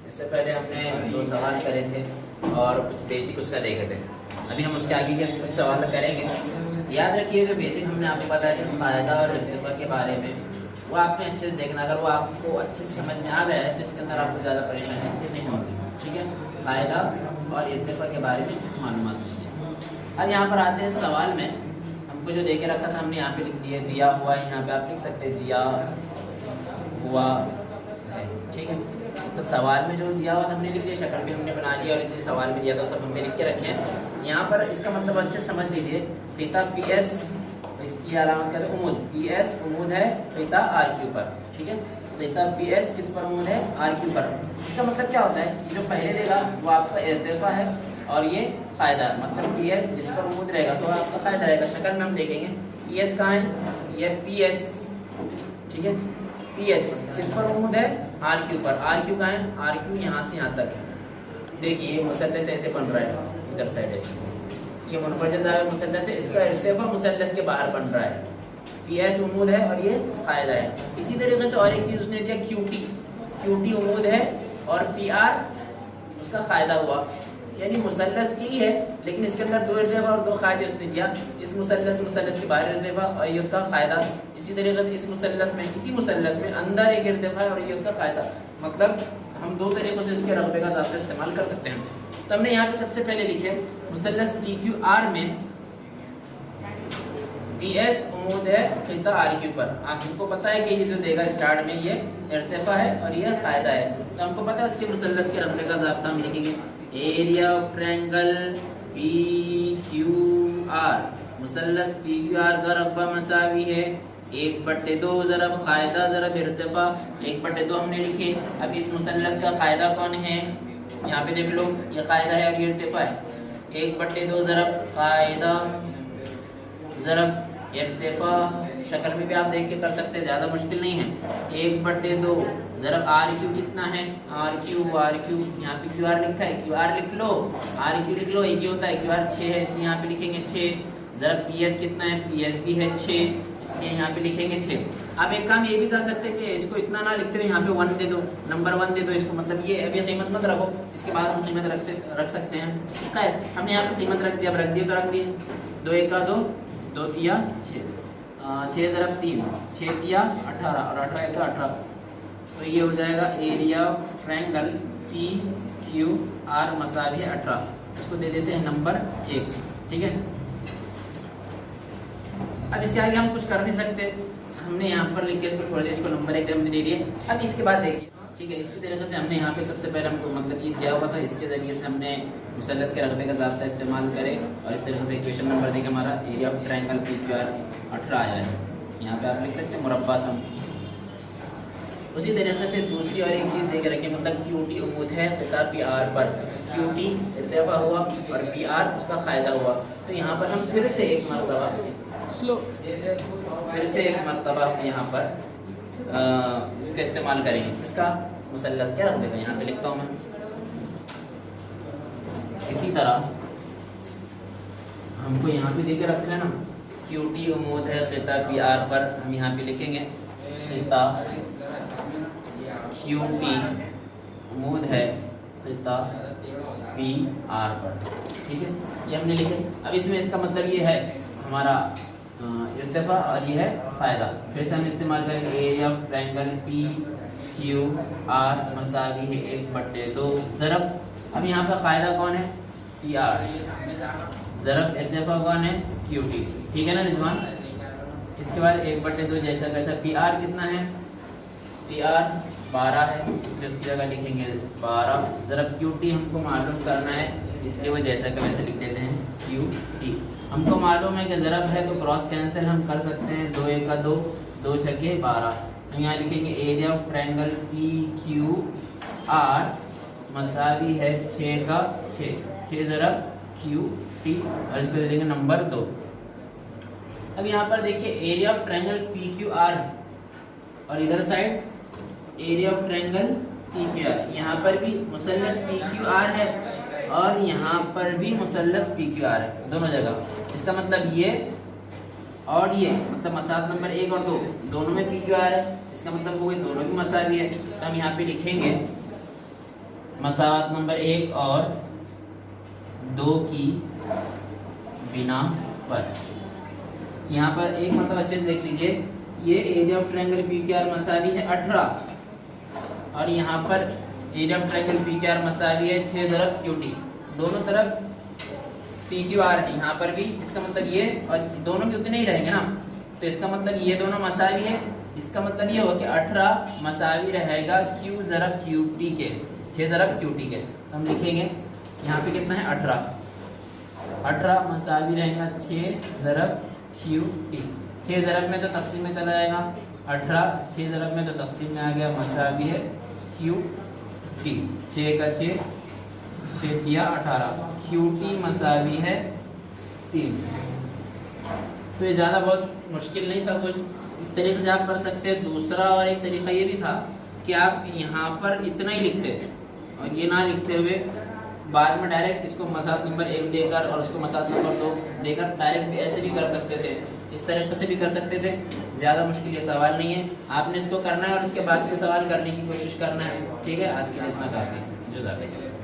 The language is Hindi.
इससे पहले हमने 2 सवाल करे थे और कुछ बेसिक उसका देखे थे। अभी हम उसके आगे के कुछ सवाल करेंगे। याद रखिए जो बेसिक हमने आपको बताया था फ़ायदा और इर्तिफ़ा के बारे में, वो आपने अच्छे से देखना। अगर वो आपको अच्छे से समझ में आ गया है तो इसके अंदर आपको ज़्यादा परेशानी नहीं होगी। ठीक है, फ़ायदा और इर्तिफ़ा के बारे में अच्छे से मालूमात लीजिए। अब यहाँ पर आते हैं सवाल में। हमको जो दे के रखा था हमने यहाँ पे लिख दिया, दिया हुआ है। यहाँ पे आप लिख सकते हैं दिया हुआ है। ठीक है, मतलब सवाल में जो दिया हुआ था हमने लिख लिया, शक्ल भी हमने बना लिया और जो सवाल में दिया था सब हमने लिख के रखे हैं। यहाँ पर इसका मतलब अच्छे से समझ लीजिए। पिता PS, इसकी अलामत कहते हैं उमूद। PS उमूद है पिता RQ पर। ठीक है, पिता PS किस पर उमूद है? RQ पर। इसका मतलब क्या होता है? ये जो पहले देगा वो आपका इर्तिफ़ा है और ये फ़ायदा। मतलब PS जिस पर उमूद रहेगा तो आपका फ़ायदा रहेगा। शक्ल में हम देखेंगे PS कहाँ है? ये PS। ठीक है, PS किस पर उमूद है? RQ पर। RQ कहाँ है? RQ यहाँ से यहाँ तक है। देखिए मुसल्लस ऐसे बन रहा है, इधर साइड ऐसे, ये मुनफरज मुसल्लस है, इसका इर्तिफ़ा मुसल्लस के बाहर बन रहा है। PS उमूद है और ये फ़ायदा है। इसी तरीके से और एक चीज़ उसने दिया QT उमूद है और PR उसका फ़ायदा हुआ। यानी मुसल्लस की है लेकिन इसके अंदर 2 इर्तिफ़ा और 2 फ़ायदे उसने दिया। इस मुसल्लस के बाहर इर्तिफ़ा और ये उसका फ़ायदा। इसी तरीके से इसी मुसल्लस में अंदर एक इर्तिफ़ा है और ये उसका फ़ायदा। मतलब हम 2 तरीक़ों से इसके रकबे का ज़ाब्ता इस्तेमाल कर सकते हैं। तो हमने यहाँ पे सबसे पहले लिखे मुसल्लस PQR में PS उमूद है पिता RQ पर। हमको पता है कि ये जो देगा स्टार्ट में ये इर्तिफ़ा है और ये फ़ायदा है। तो हमको पता है उसके मुसल्लस के रकबे का ज़ाब्ता हम लिखेंगे area of triangle PQR। मुसल्लस PQR का रकबा मसावी है 1/2 ज़रब फ़ायदा ज़रब इर्तिफ़ा। 1/2 हमने लिखे। अब इस मुसल्लस का फ़ायदा कौन है? यहाँ पे देख लो, ये फ़ायदा है और ये इर्तिफ़ा है। 1/2 ज़रब फ़ायदा ज़रब इर्तिफ़ा। शक्ल में भी आप देख के कर सकते हैं, ज़्यादा मुश्किल नहीं है। 1/2 ज़रब RQ कितना है? RQ यहाँ पे QR लिखा है, QR लिख लो, RQ लिख लो। एक ही होता है, QR 6 है इसलिए यहाँ पे लिखेंगे 6। ज़रब PS कितना है? PS भी है 6 इसलिए यहाँ पे लिखेंगे 6। आप एक काम ये भी कर सकते हैं कि इसको इतना ना लिखते हुए यहाँ पे 1 दे दो, नंबर 1 दे दो इसको। मतलब ये अभी कीमत मत रखो, इसके बाद हम कीमत रख सकते हैं। ठीक है, हमने यहाँ पे कीमत रख दिया। अब रख दिया तो रख दिए। 2 1 2, 2 3 6, 6 ज़रब 3, 6 3 18 और 18 1 18। तो ये हो जाएगा एरिया ट्रायंगल PQR मसावी 18। इसको दे देते हैं नंबर 1। ठीक है, अब इसके आगे हम कुछ कर नहीं सकते, हमने यहाँ पर लिख के इसको छोड़ दिया। इसको नंबर 1 हमने दे दिए। अब इसके बाद देखिए, ठीक है, इसी तरीके से हमने यहाँ पे सबसे पहले हमको मतलब ये दिया हुआ था, इसके ज़रिए से हमने मुसल्लस के रकबे का ज़ाब्ता इस्तेमाल करें और इस तरीके से इक्वेशन नंबर देखिए हमारा एरिया ऑफ ट्रायंगल PQR 18 आया है। यहाँ पे आप लिख सकते हैं मुरब्बा सम। उसी तरीके से दूसरी और एक चीज़ दे के रखें, मतलब QT उमूद है पिता PR पर। QT इर्तिफ़ा हुआ और PR उसका फ़ायदा हुआ। तो यहाँ पर हम फिर से एक मरतबा हम यहाँ पर इसका इस्तेमाल करेंगे। किसका? मुसल्लस क्या रख देगा, यहाँ पे लिखता हूँ मैं। इसी तरह हमको यहाँ पे देके रखा है ना, QT उमूद है पिता PR पर। हम यहाँ पे लिखेंगे पिता QT उमूद है पिता PR पर। ठीक है, ये हमने लिखे। अब इसमें इसका मतलब ये है हमारा इर्तिफ़ा और ये है फ़ायदा। फिर से हम इस्तेमाल करेंगे एरिया ऑफ ट्रायंगल PQR मसावी है 1/2 ज़रब। अब यहाँ पर फ़ायदा कौन है? PR। ज़रब इर्तिफ़ा कौन है? QT। ठीक है ना रिजवान? इसके बाद 1/2 जैसा कैसा। PR कितना है? PR 12 है इसलिए उसकी जगह लिखेंगे 12 ज़रब। QT हमको मालूम करना है इसलिए वो जैसा का वैसे लिख देते हैं QT। हमको मालूम है कि ज़रब है तो क्रॉस कैंसिल हम कर सकते हैं। 2 1 2, 2 6 12। हम यहाँ लिखेंगे एरिया ऑफ ट्रायंगल PQR मसावी है 6 का 6 ज़रब QT और इसको दे देंगे नंबर 2। अब यहाँ पर देखिए एरिया ऑफ ट्रायंगल PQR है और इधर side area of triangle PQR। यहाँ पर भी मुसल्लस PQR है और यहाँ पर भी मुसल्लस PQR है, दोनों जगह। इसका मतलब ये और ये, मतलब मसाद नंबर 1 और 2 दोनों में PQR है। इसका मतलब वो ये दोनों भी मसावी है। तो हम यहाँ पे लिखेंगे मसावत नंबर 1 और 2 की बिना पर। यहाँ पर एक मतलब अच्छे से देख लीजिए, ये एरिया ऑफ ट्रायंगल PQR मसावी है 18 और यहाँ पर एरिया ऑफ ट्रायंगल PQR मसावी है 6 ज़रब QT। दोनों तरफ PQR है यहाँ पर भी, इसका मतलब ये, और दोनों भी उतने ही रहेंगे ना, तो इसका मतलब ये दोनों मसावी है। इसका मतलब ये हो कि 18 मसावी रहेगा Q ज़रब QT के, 6 ज़रब QT के। तो हम लिखेंगे यहाँ पे कितना है 18 मसावी रहेगा 6 ज़रब QT। 6 ज़रब में तो तकसीम में चला जाएगा 18, 6 ज़रब में तो तकसीम में आ गया, मसावी है QT। 6 का 6, 6 तिया 18, QT मसावी है 3। तो ये ज़्यादा बहुत मुश्किल नहीं था, कुछ इस तरीके से आप कर सकते हैं। दूसरा और एक तरीका ये भी था कि आप यहाँ पर इतना ही लिखते और ये ना लिखते हुए बाद में डायरेक्ट इसको मसात नंबर 1 देकर और उसको मसात नंबर 2 देकर डायरेक्ट भी ऐसे भी कर सकते थे, इस तरीके से भी कर सकते थे। ज़्यादा मुश्किल ये सवाल नहीं है, आपने इसको करना है और इसके बाद के सवाल करने की कोशिश करना है। ठीक है, आज के लिए इतना काफ़ी है। जो